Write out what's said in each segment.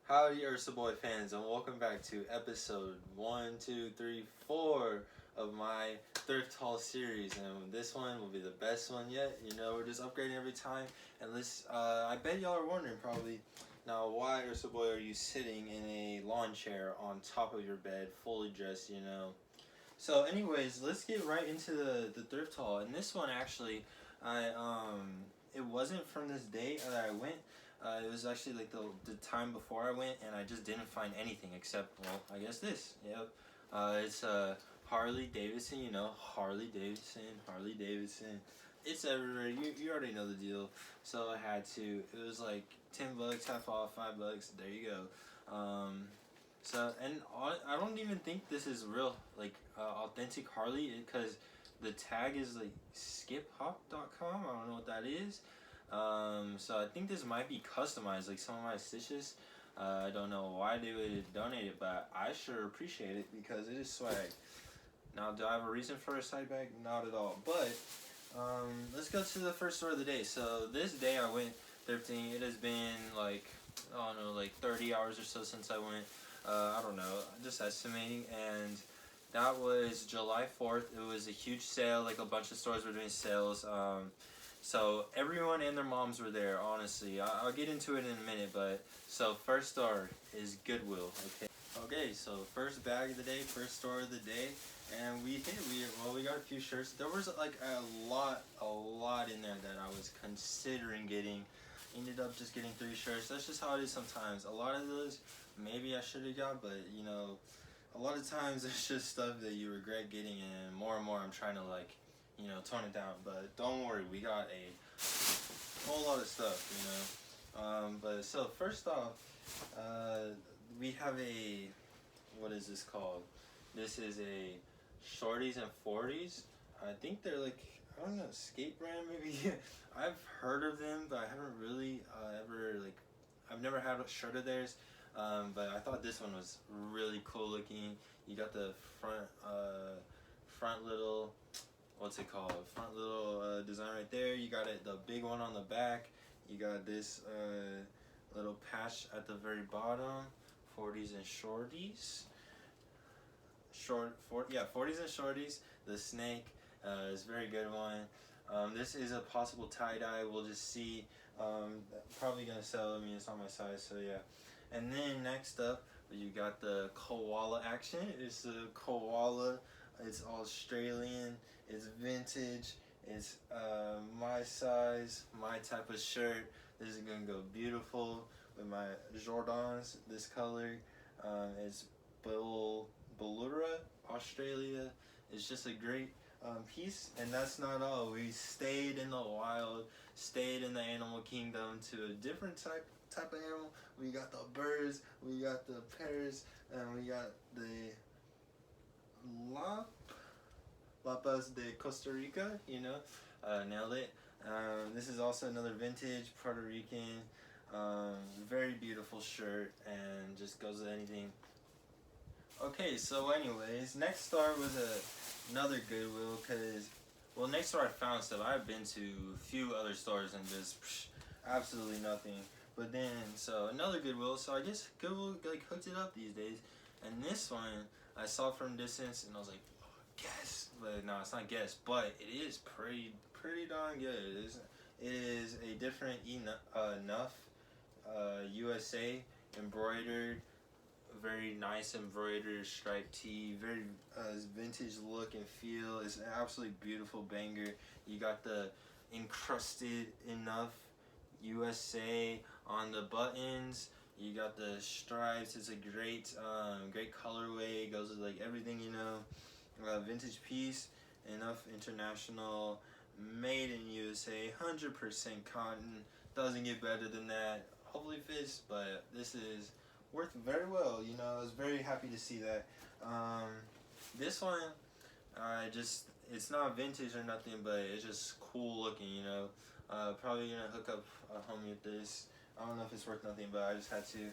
Howdy, Ursaboy fans, and welcome back to episode 4 of my thrift haul series. And this one will be the best one yet. You know, we're just upgrading every time. And I bet y'all are wondering probably, now why, Ursaboy, are you sitting in a lawn chair on top of your bed, fully dressed? So, anyways, let's get right into the thrift haul. And this one actually, it wasn't from this day that I went. It was actually like the time before I went, and I just didn't find anything except, well, I guess this. Yep. It's Harley Davidson. You know, Harley Davidson. It's everywhere. You already know the deal. So I had to. It was like $10, half off, $5. There you go. I don't even think this is real, like authentic Harley, because the tag is like skiphop.com. I don't know what that is. So I think this might be customized, like some of my stitches. I don't know why they would donate it, but I sure appreciate it because it is swag. Now, do I have a reason for a side bag? Not at all. But let's go to the first store of the day. So this day I went thrifting. It has been like, I don't know, like 30 hours or so since I went. I don't know, just estimating. And that was July 4th. It was a huge sale. Like a bunch of stores were doing sales. So everyone and their moms were there, honestly. I'll get into it in a minute, but so first store is Goodwill, okay? Okay, so first bag of the day, first store of the day, and we got a few shirts. There was like a lot in there that I was considering getting. Ended up just getting 3 shirts. That's just how it is sometimes. A lot of those, maybe I should have got, but you know, a lot of times it's just stuff that you regret getting, and more I'm trying to like, you know, tone it down. But don't worry, we got a whole lot of stuff, you know. But so first off, we have what is this called? This is a shorties and 40s. I think they're like, I don't know, skate brand maybe. I've heard of them, but I haven't really I've never had a shirt of theirs. But I thought this one was really cool looking. You got the front little, what's it called? Front little design right there. You got the big one on the back. You got this little patch at the very bottom. 40s and shorties. 40s and shorties. The snake is a very good one. This is a possible tie-dye. We'll just see. Probably gonna sell. I mean, it's on my size, so yeah. And then next up, you got the koala action. It's a koala. It's Australian. It's vintage. It's my size, my type of shirt. This is gonna go beautiful with my Jordans. This color. It's Ballura, Australia. It's just a great piece, and that's not all. We stayed in the wild, stayed in the animal kingdom to a different type of animal. We got the birds, we got the parrots, and we got the Lapas de Costa Rica. You know, nailed it. This is also another vintage Puerto Rican, very beautiful shirt, and just goes with anything. Okay, so anyways, next store was another Goodwill, next store I found stuff. I've been to a few other stores and just absolutely nothing. But then, so another Goodwill, so I guess Goodwill like hooked it up these days. And this one, I saw from distance and I was like, oh, guess. But no, it's not guess, but it is pretty darn good. It is a different enough USA embroidered, very nice embroidered striped tee, very vintage look and feel. It's an absolutely beautiful banger. You got the encrusted enough USA on the buttons. You got the stripes. It's a great colorway. It goes with like everything, you know. Vintage piece, enough international, made in USA, 100% cotton. Doesn't get better than that. Hopefully fits, but this is worth very well. You know, I was very happy to see that. This one, it's not vintage or nothing, but it's just cool looking, you know. Probably gonna hook up a homie with this. I don't know if it's worth nothing, but I just had to.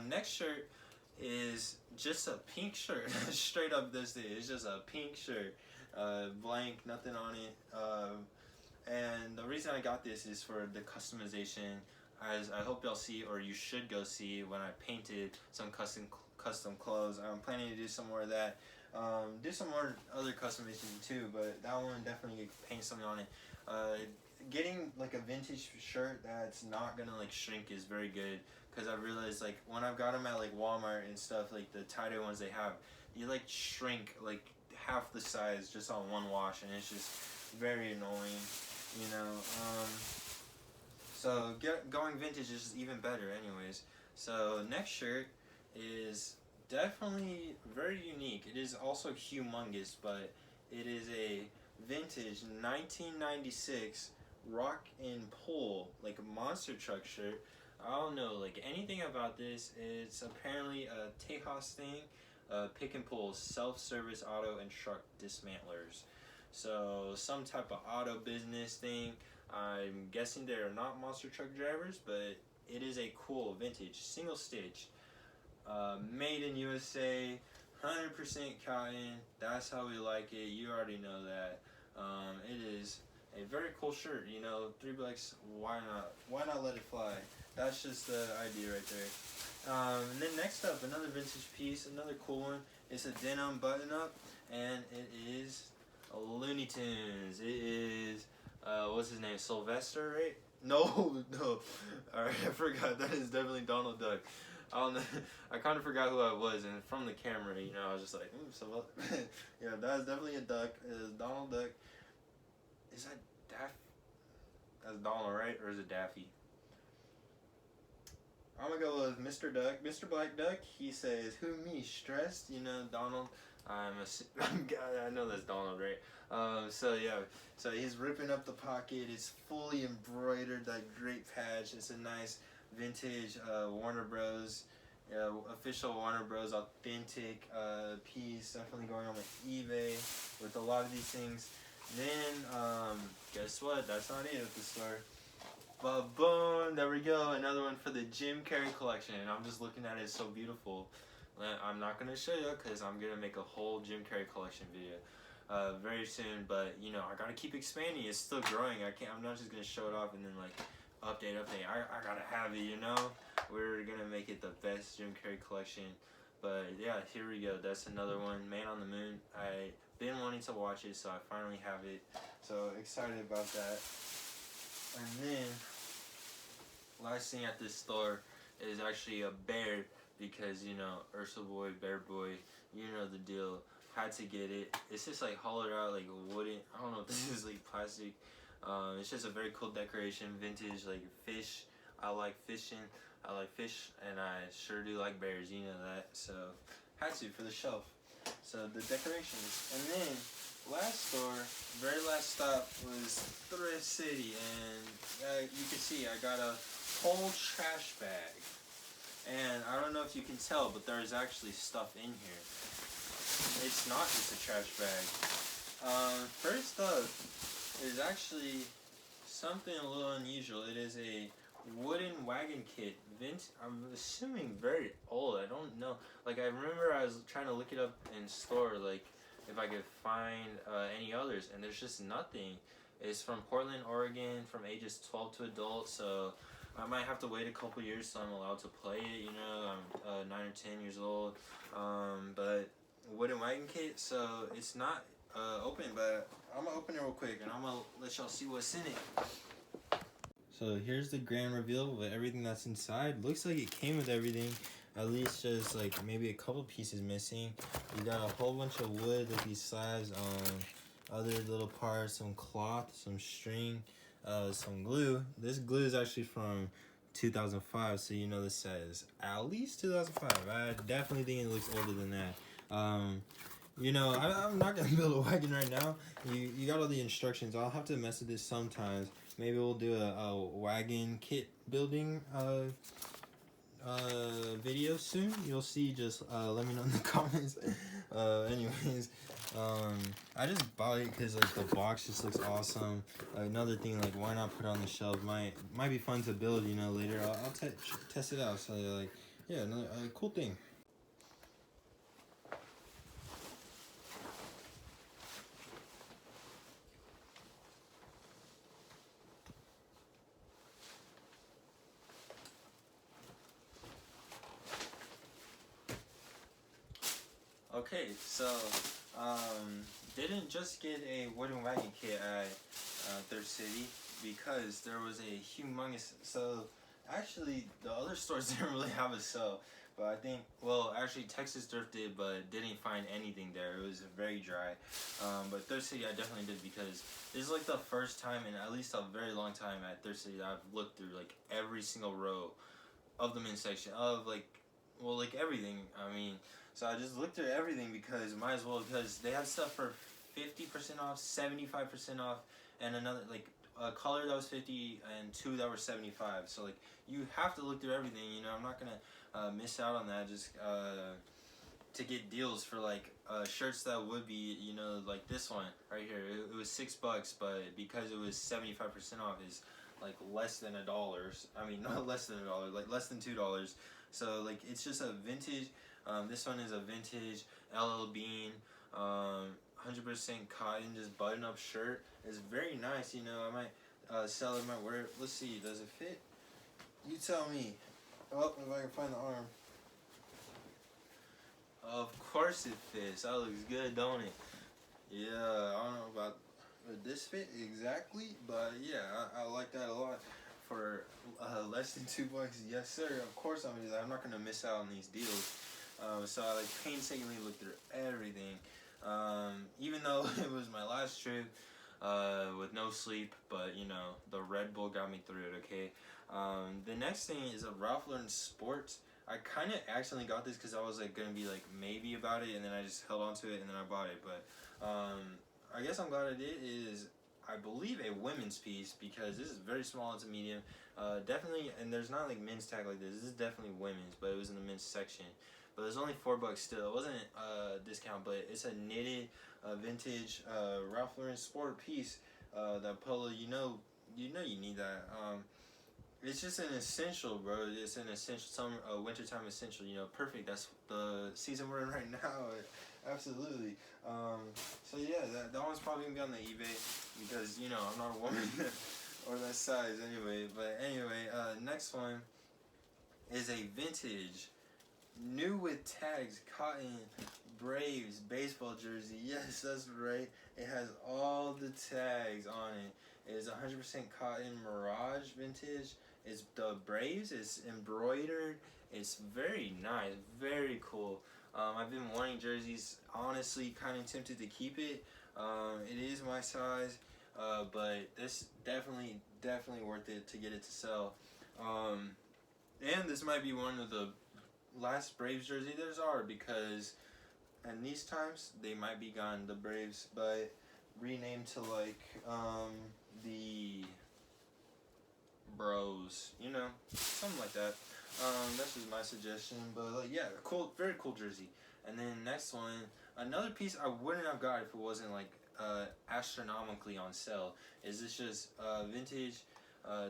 Next shirt is just a pink shirt. Straight up this day, it's just a pink shirt. Blank, nothing on it. And the reason I got this is for the customization. as I hope y'all see, or you should go see, when I painted some custom clothes. I'm planning to do some more of that. Do some more other customization too, but that one definitely paint something on it. Getting like a vintage shirt that's not gonna like shrink is very good, because I realized like when I've got them at like Walmart and stuff, like the tie-dye ones they have, you like shrink like half the size just on one wash, and it's just very annoying, you know. So going vintage is even better anyways. So next shirt is definitely very unique. It is also humongous, but it is a vintage 1996 rock and pull, like a monster truck shirt. I don't know like anything about this. It's apparently a Tejas thing, pick and pull, self-service auto and truck dismantlers. So some type of auto business thing. I'm guessing they are not monster truck drivers, but it is a cool vintage single stitch, made in USA, 100% cotton. That's how we like it. You already know that. It is a very cool shirt. You know, 3 Blacks. Why not? Why not let it fly? That's just the idea right there. And then next up, another vintage piece, another cool one. It's a denim button-up, and it is a Looney Tunes. It is what's his name? Sylvester, right? No, no. All right, I forgot. That is definitely Donald Duck. I don't know. I kind of forgot who I was, and from the camera, you know, I was just like, yeah, that's definitely a duck. It is Donald Duck. Is that Daffy? That's Donald, right? Or is it Daffy? I'm gonna go with Mr. Duck. Mr. Black Duck, he says, "Who me? Stressed?" You know, Donald. I know that's Donald, right? So yeah, so he's ripping up the pocket. It's fully embroidered, that great patch. It's a nice vintage Warner Bros. Official Warner Bros. Authentic piece. Definitely going on with eBay with a lot of these things. Then guess what? That's not it at the store. But boom, there we go. Another one for the Jim Carrey collection. And I'm just looking at it, it's so beautiful. I'm not going to show you because I'm going to make a whole Jim Carrey collection video very soon. But, you know, I got to keep expanding. It's still growing. I'm not just going to show it off and then, like, update. I got to have it, you know? We're going to make it the best Jim Carrey collection. But, yeah, here we go. That's another one. Man on the Moon. I've been wanting to watch it, so I finally have it. So, excited about that. And then, last thing at this store is actually a bear, because, you know, Ursaboy, Bear Boy, you know the deal. Had to get it. It's just like hollowed out, like wooden. I don't know if this is like plastic. It's just a very cool decoration, vintage, like fish. I like fishing. I like fish, and I sure do like bears. You know that. So, had to for the shelf. So the decorations, and then last store, very last stop was Thrift City, and you can see I got a whole trash bag, and I don't know if you can tell, but there's actually stuff in here. It's not just a trash bag. First up is actually something a little unusual. It is a wooden wagon kit. I'm assuming very old. I don't know. Like, I remember I was trying to look it up in store, like if I could find any others, and there's just nothing. It's from Portland, Oregon, from ages 12 to adult, so I might have to wait a couple years so I'm allowed to play it, you know. I'm 9 or 10 years old, but wooden wagon kit, so it's not open, but I'm gonna open it real quick and I'm gonna let y'all see what's in it. So here's the grand reveal with everything that's inside. Looks like it came with everything, at least just like maybe a couple pieces missing. You got a whole bunch of wood, like these slabs, other little parts, some cloth, some string, some glue. This glue is actually from 2005, so you know this says at least 2005. I definitely think it looks older than that. You know, I'm not gonna build a wagon right now. You got all the instructions. I'll have to mess with this sometimes. Maybe we'll do a wagon kit building video soon. You'll see. Just let me know in the comments. Anyways, I just bought it because like the box just looks awesome. Another thing, like, why not put it on the shelf? Might be fun to build, you know, later. I'll test it out. So like, yeah, another cool thing. Okay, so didn't just get a wooden wagon kit at Thrift City because there was a humongous. So actually, the other stores didn't really have a sale, but I think well, actually Texas Thrift did, but didn't find anything there. It was very dry. But Thrift City I definitely did because this is like the first time in at least a very long time at Thrift City that I've looked through like every single row of the men's section of like well like everything. I mean, so I just looked through everything because might as well because they have stuff for 50% off, 75% off, and another like a color that was 50 and two that were 75. So like you have to look through everything. You know, I'm not gonna miss out on that just to get deals for like shirts that would be like this one right here. It was $6, but because it was 75% off is like less than $1. I mean, not less than $1, like less than $2. So like it's just a vintage. This one is a vintage LL Bean, 100% cotton, just button-up shirt. It's very nice. You know, I might sell it, might wear it. Let's see, does it fit? You tell me. Oh, if I can find the arm. Of course it fits. That looks good, don't it? Yeah, I don't know about this fit exactly, but yeah, I like that a lot. For less than $2, yes sir. Of course I'm gonna do that. I'm not gonna miss out on these deals. So I like painstakingly looked through everything. Even though it was my last trip with no sleep, but you know the Red Bull got me through it. Okay. The next thing is a Ralph Lauren Sports. I kind of accidentally got this because I was like gonna be like maybe about it, and then I just held on to it, and then I bought it. But I guess I'm glad I did. It is I believe a women's piece because this is very small. It's a medium. Definitely, and there's not like men's tag like this. This is definitely women's, but it was in the men's section. But it was only $4 still. It wasn't a discount, but it's a knitted, vintage Ralph Lauren sport piece. That polo, you know you need that. It's just an essential, bro. It's an essential summer, wintertime essential. You know, perfect. That's the season we're in right now. Absolutely. So yeah, that one's probably gonna be on the eBay because you know I'm not a woman or that size anyway. But anyway, next one is a vintage, new with tags, cotton Braves baseball jersey. Yes, that's right. It has all the tags on it. It is 100% cotton Mirage vintage. It's the Braves. It's embroidered. It's very nice, very cool. I've been wanting jerseys. Honestly, kind of tempted to keep it. It is my size, but this definitely worth it to get it to sell. And this might be one of the last Braves jersey there's are because, and these times they might be gone. The Braves, but renamed to like the Bros, you know, something like that. That's just my suggestion, but like, yeah, cool, very cool jersey. And then next one, another piece I wouldn't have got if it wasn't like astronomically on sale. Is this just vintage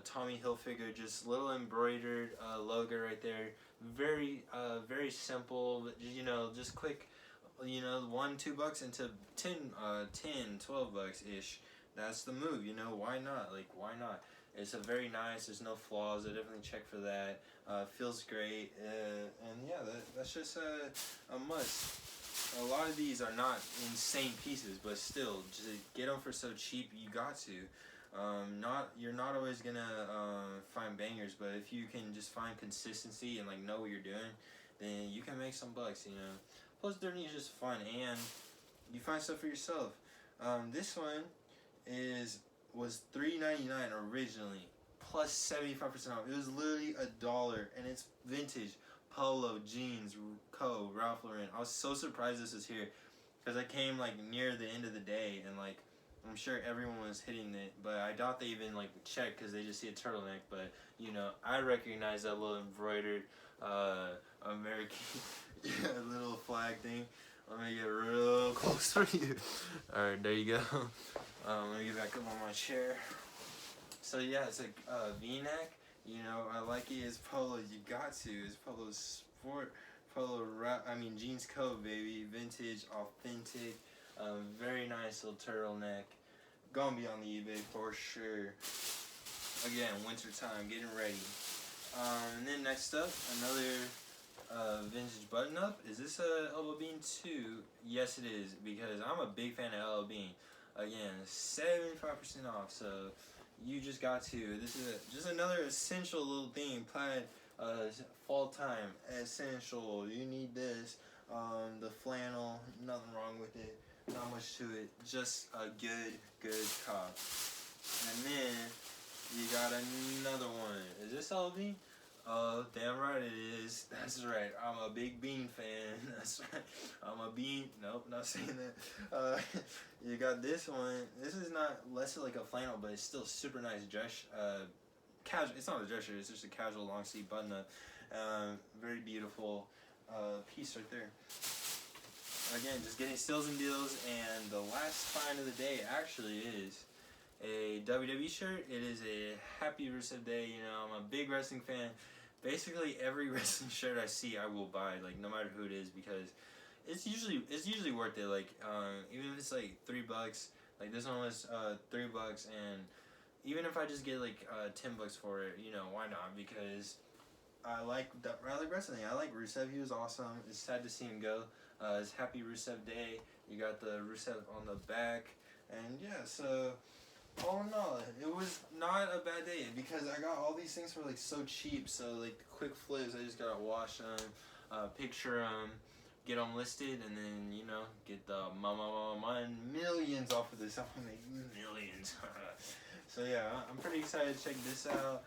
Tommy Hilfiger, just little embroidered logo right there. Very simple, but you know, just quick. You know, $1-2 into 10 $12 ish. That's the move. You know, why not? Like, why not? It's a very nice. There's no flaws. I definitely check for that. Feels great, and yeah, that's just a must. A lot of these are not insane pieces, but still, just get them for so cheap. You got to. You're not always gonna find bangers, but if you can just find consistency and like know what you're doing, then you can make some bucks. You know. Plus, they're just fun, and you find stuff for yourself. This one was $3.99 originally, plus 75% off. It was literally $1, and it's vintage polo jeans Ralph Lauren. I was so surprised this was here because I came like near the end of the day, and like I'm sure everyone was hitting it, but I doubt they even like check because they just see a turtleneck. But you know, I recognize that little embroidered American little flag thing. Let me get real close for you. Alright, there you go. Let me get back up on my chair. So yeah, it's a V-neck. You know, I like it. It's polo. You got to. It's polo sport. Polo wrap. I mean, jeans coat, baby. Vintage, authentic. Very nice little turtleneck. Gonna be on the eBay for sure. Again, winter time. Getting ready. And then next up, another vintage button up. Is this a LL Bean too? Yes, it is, because I'm a big fan of LL Bean. Again, 75% off. So you just got to. This is just another essential little thing. Plaid, fall time essential. You need this. The flannel, nothing wrong with it. Not much to it. Just a good top. And then you got another one. Is this LL Bean? Oh, damn right it is. That's right. I'm a big Bean fan. That's right. I'm a Bean. Nope, not saying that. You got this one. This is not less like a flannel, but it's still super nice dress. Casual. It's not a dress shirt. It's just a casual long sleeve button up. Very beautiful piece right there. Again, just getting steals and deals. And the last find of the day actually is a WWE shirt. It is a happy Rusev Day. You know, I'm a big wrestling fan. Basically every wrestling shirt I see I will buy, like no matter who it is, because it's usually worth it. Like even if it's like $3, like this one was $3, and even if I just get like $10 for it, you know, why not? Because I like wrestling. I like Rusev. He was awesome. It's sad to see him go. It's Happy Rusev Day. You got the Rusev on the back, and yeah, so all in all, it was not a bad day because I got all these things for like so cheap. So like the quick flips, I just gotta wash them, picture them, get them listed, and then you know get the millions off of this. I'm gonna make millions. So yeah, I'm pretty excited to check this out.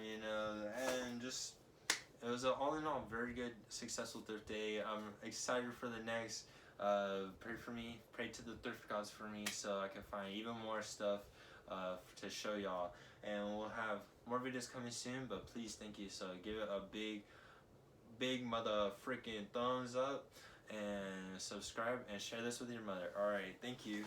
You know, and just it was an all in all very good, successful thrift day. I'm excited for the next. Pray for me, pray to the thrift gods for me, so I can find even more stuff to show y'all. And we'll have more videos coming soon, but please, thank you. So give it a big mother freaking thumbs up and subscribe and share this with your mother. Alright, thank you.